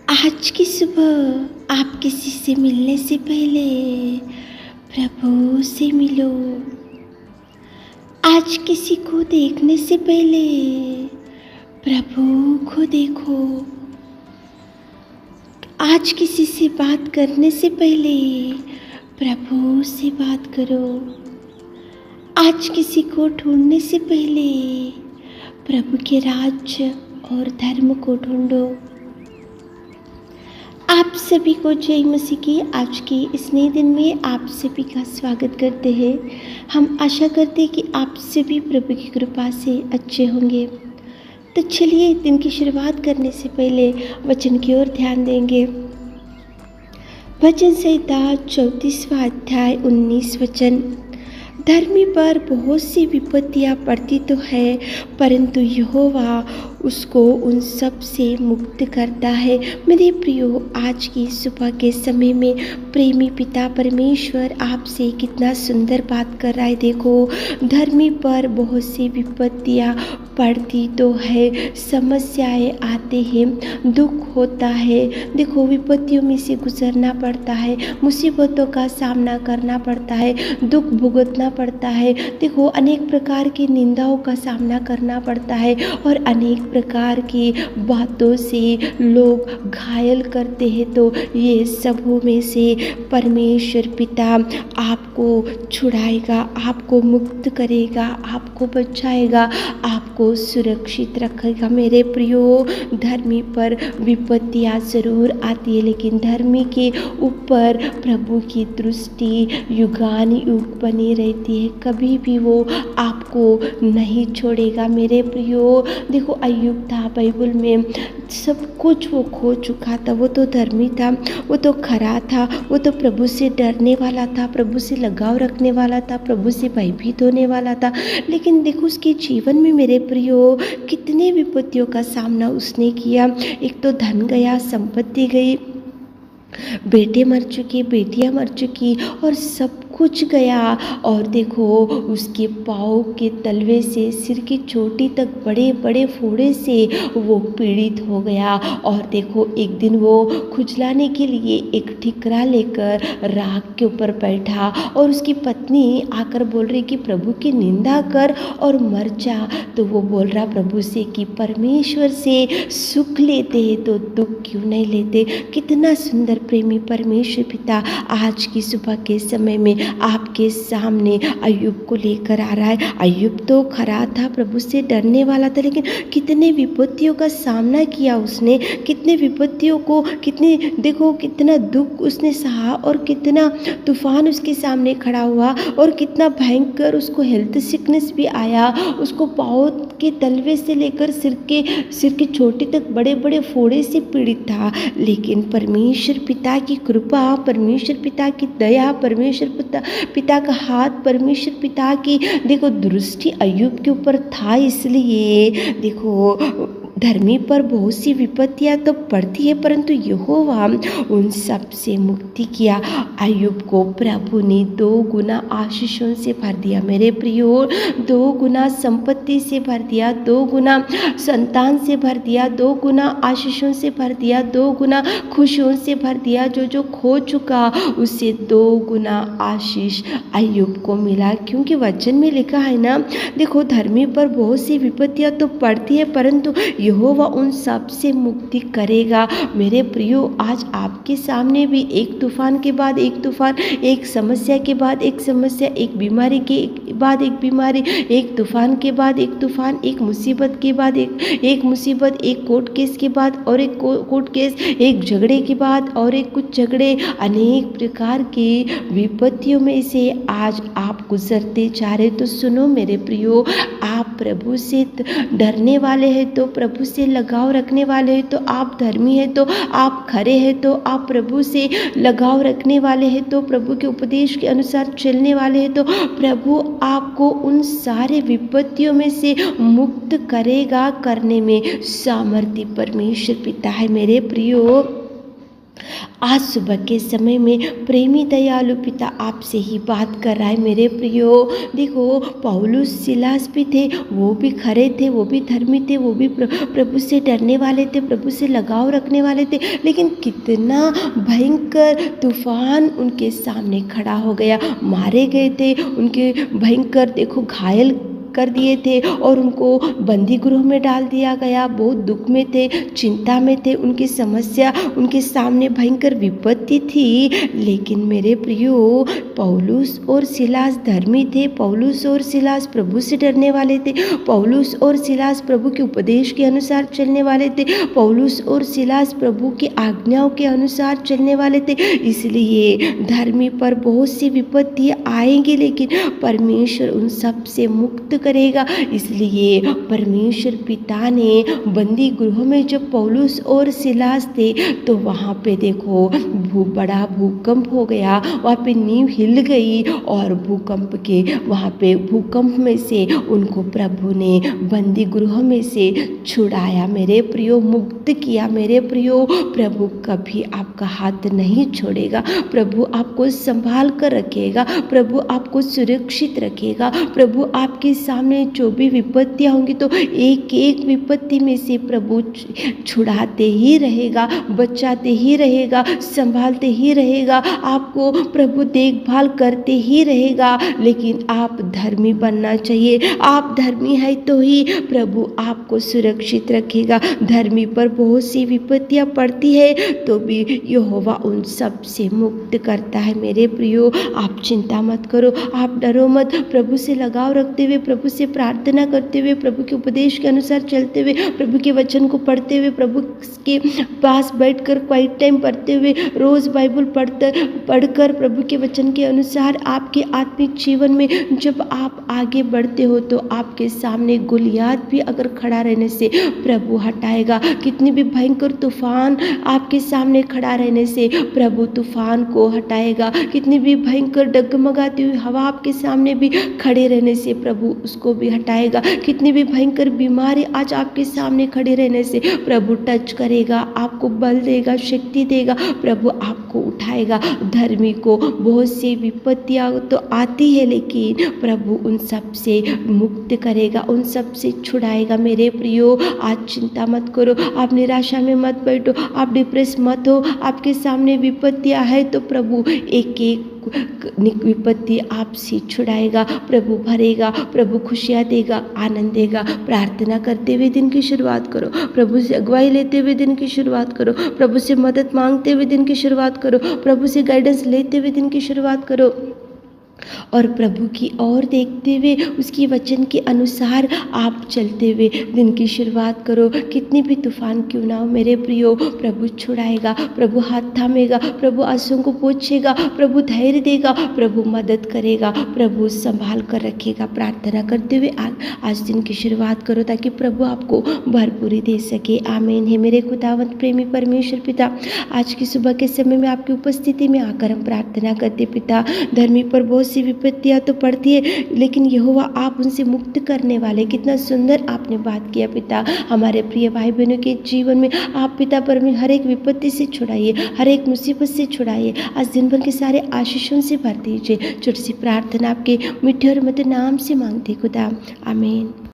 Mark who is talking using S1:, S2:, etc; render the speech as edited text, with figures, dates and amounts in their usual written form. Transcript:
S1: आज की सुबह आप किसी से मिलने से पहले प्रभु से मिलो। आज किसी को देखने से पहले प्रभु को देखो। आज किसी से बात करने से पहले प्रभु से बात करो। आज किसी को ढूंढने से पहले प्रभु के राज्य और धर्म को ढूंढो। आप सभी को जय मसीह की आज के इस नए दिन में आप सभी का स्वागत करते हैं। हम आशा करते हैं कि आप सभी प्रभु की कृपा से अच्छे होंगे। तो चलिए दिन की शुरुआत करने से पहले वचन की ओर ध्यान देंगे। वचन संहिता 34वां अध्याय 19 वचन। धर्मी पर बहुत सी विपत्तियां पड़ती तो है, परंतु यहोवा उसको उन सब से मुक्त करता है। मेरे प्रियो, आज की सुबह के समय में प्रेमी पिता परमेश्वर आपसे कितना सुंदर बात कर रहा है। देखो, धर्मी पर बहुत सी विपत्तियां पड़ती तो है, समस्याएं आते हैं, दुख होता है। देखो, विपत्तियों में से गुजरना पड़ता है, मुसीबतों का सामना करना पड़ता है, दुख भुगतना पड़ता है। देखो, अनेक प्रकार की निंदाओं का सामना करना पड़ता है और अनेक प्रकार की बातों से लोग घायल करते हैं। तो ये सबों में से परमेश्वर पिता आपको छुड़ाएगा, आपको मुक्त करेगा, आपको बचाएगा, आपको सुरक्षित रखेगा। मेरे प्रियो, धर्मी पर विपत्तियां जरूर आती है, लेकिन धर्मी के ऊपर प्रभु की दृष्टि युगानुयुग बनी रहती है। कभी भी वो आपको नहीं छोड़ेगा। मेरे प्रियो, देखो, अय्यूब था बाइबल में, सब कुछ वो खो चुका था। वो तो धर्मी था, वो तो खरा था, वो तो प्रभु से डरने वाला था, प्रभु से लगाव रखने वाला था, प्रभु से भयभीत होने वाला था। लेकिन देखो, उसके जीवन में मेरे प्रियो कितने विपत्तियों का सामना उसने किया। एक तो धन गया, संपत्ति गई, बेटे मर चुके, बेटियां मर चुकी और सब कुछ गया। और देखो, उसके पाँव के तलवे से सिर की चोटी तक बड़े बड़े फोड़े से वो पीड़ित हो गया। और देखो, एक दिन वो खुजलाने के लिए एक ठिकरा लेकर राख के ऊपर बैठा और उसकी पत्नी आकर बोल रही कि प्रभु की निंदा कर और मर जा। तो वो बोल रहा प्रभु से कि परमेश्वर से सुख लेते हैं तो दुख क्यों नहीं लेते। कितना सुंदर प्रेमी परमेश्वर पिता आज की सुबह के समय में आपके सामने अय्यूब को लेकर आ रहा है। अय्यूब तो खरा था, प्रभु से डरने वाला था, लेकिन कितने विपत्तियों का सामना किया उसने, कितने विपत्तियों को, देखो कितना दुख उसने सहा और कितना तूफान उसके सामने खड़ा हुआ और कितना भयंकर उसको हेल्थ सिकनेस भी आया। उसको पाँव के तलवे से लेकर सिर की चोटी तक बड़े बड़े फोड़े से पीड़ित था। लेकिन परमेश्वर पिता की कृपा, परमेश्वर पिता की दया, परमेश्वर पिता का हाथ, परमेश्वर पिता की देखो दृष्टि अय्यूब के ऊपर था। इसलिए देखो, धर्मी पर बहुत सी विपत्तियां तो पड़ती है, परंतु यहोवा उन सब से मुक्ति किया। अय्यूब को प्रभु ने 2 गुना आशीषों से भर दिया। मेरे प्रियो, 2 गुना संपत्ति से भर दिया, 2 गुना संतान से भर दिया, 2 गुना आशीषों से भर दिया, 2 गुना खुशियों से भर दिया। जो खो चुका उससे 2 गुना आशीष अय्यूब को मिला। क्योंकि वचन में लिखा है ना, देखो, धर्मी पर बहुत सी विपत्तियां तो पड़ती है, परंतु यहोवा उन सब से मुक्ति करेगा। मेरे प्रियो, आज आपके सामने भी एक तूफान के बाद एक तूफान, एक समस्या के बाद एक समस्या, एक बीमारी के बाद एक बीमारी, एक तूफान के बाद एक तूफान, एक मुसीबत के बाद एक मुसीबत, एक कोर्ट केस के बाद और एक कोर्ट केस, एक झगड़े के बाद और एक कुछ झगड़े, अनेक प्रकार की विपत्तियों में से आज आप गुजरते जा रहे। तो सुनो मेरे प्रियो, आप प्रभु से डरने वाले हैं तो प्रभु से लगाव रखने वाले हैं तो आप धर्मी हैं, तो आप खरे हैं, तो आप प्रभु से लगाव रखने वाले हैं, तो प्रभु के उपदेश के अनुसार चलने वाले हैं, तो प्रभु आपको उन सारे विपत्तियों में से मुक्त करेगा। करने में सामर्थ्य परमेश्वर पिता है। मेरे प्रियो, आज सुबह के समय में प्रेमी दयालु पिता आपसे ही बात कर रहा है मेरे प्रियो। देखो, पौलुस सिलास भी थे, वो भी खरे थे, वो भी धर्मी थे, वो भी प्रभु से डरने वाले थे, प्रभु से लगाव रखने वाले थे, लेकिन कितना भयंकर तूफान उनके सामने खड़ा हो गया। मारे गए थे, उनके भयंकर देखो घायल कर दिए थे और उनको बंदी गृह में डाल दिया गया। बहुत दुख में थे, चिंता में थे, उनकी समस्या, उनके सामने भयंकर विपत्ति थी। लेकिन मेरे प्रियो, पौलुस और सिलास धर्मी थे, पौलुस और सिलास प्रभु से डरने वाले थे, पौलुस और सिलास प्रभु के उपदेश के अनुसार चलने वाले थे, पौलुस और सिलास प्रभु की आज्ञाओं के अनुसार चलने वाले थे। इसलिए धर्मी पर बहुत सी विपत्तियाँ आएंगी, लेकिन परमेश्वर उन सब से मुक्त करेगा। इसलिए परमेश्वर पिता ने बंदी गृह में जब पौलुस और सिलास थे तो वहाँ पे देखो बड़ा भूकंप हो गया, वहाँ पे नींव हिल गई और भूकंप में से उनको प्रभु ने बंदी गृह में से छुड़ाया मेरे प्रियो, मुक्त किया मेरे प्रियो। प्रभु कभी आपका हाथ नहीं छोड़ेगा, प्रभु आपको संभाल कर रखेगा, प्रभु आपको सुरक्षित रखेगा। प्रभु आपके सामने जो भी विपत्तियाँ होंगी तो एक एक विपत्ति में से प्रभु छुड़ाते ही रहेगा, बचाते ही रहेगा, संभालते ही रहेगा, आपको प्रभु देखभाल करते ही रहेगा। लेकिन आप धर्मी बनना चाहिए, आप धर्मी है तो ही प्रभु आपको सुरक्षित रखेगा। धर्मी पर बहुत सी विपत्तियाँ पड़ती है तो भी यहोवा उन सब से मुक्त करता है मेरे प्रियो। आप चिंता मत करो, आप डरो मत, प्रभु से लगाव रखते हुए, प्रभु से प्रार्थना करते हुए, प्रभु के उपदेश के अनुसार चलते हुए, प्रभु के वचन को पढ़ते हुए, प्रभु के पास बैठकर क्वाइट टाइम पढ़ते हुए, रोज बाइबल पढ़कर प्रभु के वचन के अनुसार आपके आत्मिक जीवन में जब आप आगे बढ़ते हो तो आपके सामने गोलियात भी अगर खड़ा रहने से प्रभु हटाएगा। कितनी भी भयंकर तूफान आपके सामने खड़ा रहने से प्रभु तूफान को हटाएगा। कितनी भी भयंकर डगमगाती हुई हवा आपके सामने भी खड़े रहने से प्रभु उसको भी हटाएगा। कितनी भी भयंकर बीमारी आज आपके सामने खड़े रहने से प्रभु टच करेगा, आपको बल देगा, शक्ति देगा, प्रभु आपको उठाएगा। धर्मी को बहुत सी विपत्तियां तो आती है लेकिन प्रभु उन सब से मुक्त करेगा, उन सब से छुड़ाएगा मेरे प्रियो। आज चिंता मत करो, आप निराशा में मत बैठो, आप डिप्रेस मत हो। आपके सामने विपत्तियां है तो प्रभु एक एक विपत्ति आपसे छुड़ाएगा, प्रभु भरेगा, प्रभु खुशियाँ देगा, आनंद देगा। प्रार्थना करते हुए दिन की शुरुआत करो, प्रभु से अगुवाई लेते हुए दिन की शुरुआत करो, प्रभु से मदद मांगते हुए दिन की शुरुआत करो, प्रभु से गाइडेंस लेते हुए दिन की शुरुआत करो और प्रभु की ओर देखते हुए उसकी वचन के अनुसार आप चलते हुए दिन की शुरुआत करो। कितनी भी तूफान क्यों ना हो मेरे प्रियो, प्रभु छुड़ाएगा, प्रभु हाथ थामेगा, प्रभु आंसुओं को पोंछेगा, प्रभु धैर्य देगा, प्रभु मदद करेगा, प्रभु संभाल कर रखेगा। प्रार्थना करते हुए आज दिन की शुरुआत करो ताकि प्रभु आपको भरपूरी दे सके। आमीन। है मेरे खुदावंत प्रेमी परमेश्वर पिता, आज की सुबह के समय में आपकी उपस्थिति में आकर हम प्रार्थना करते पिता, धर्मी पर बहुत सी विपत्तियां तो पड़ती है लेकिन यहोवा आप उनसे मुक्त करने वाले। कितना सुंदर आपने बात किया पिता, हमारे प्रिय भाई बहनों के जीवन में आप पिता परमेश्वर हर एक विपत्ति से छुड़ाइए, हर एक मुसीबत से छुड़ाइए। आज दिन भर के सारे आशीषों से भर दीजिए। छोटी सी प्रार्थना आपके मीठे और मधुर नाम से मांगते खुदा, आमीन।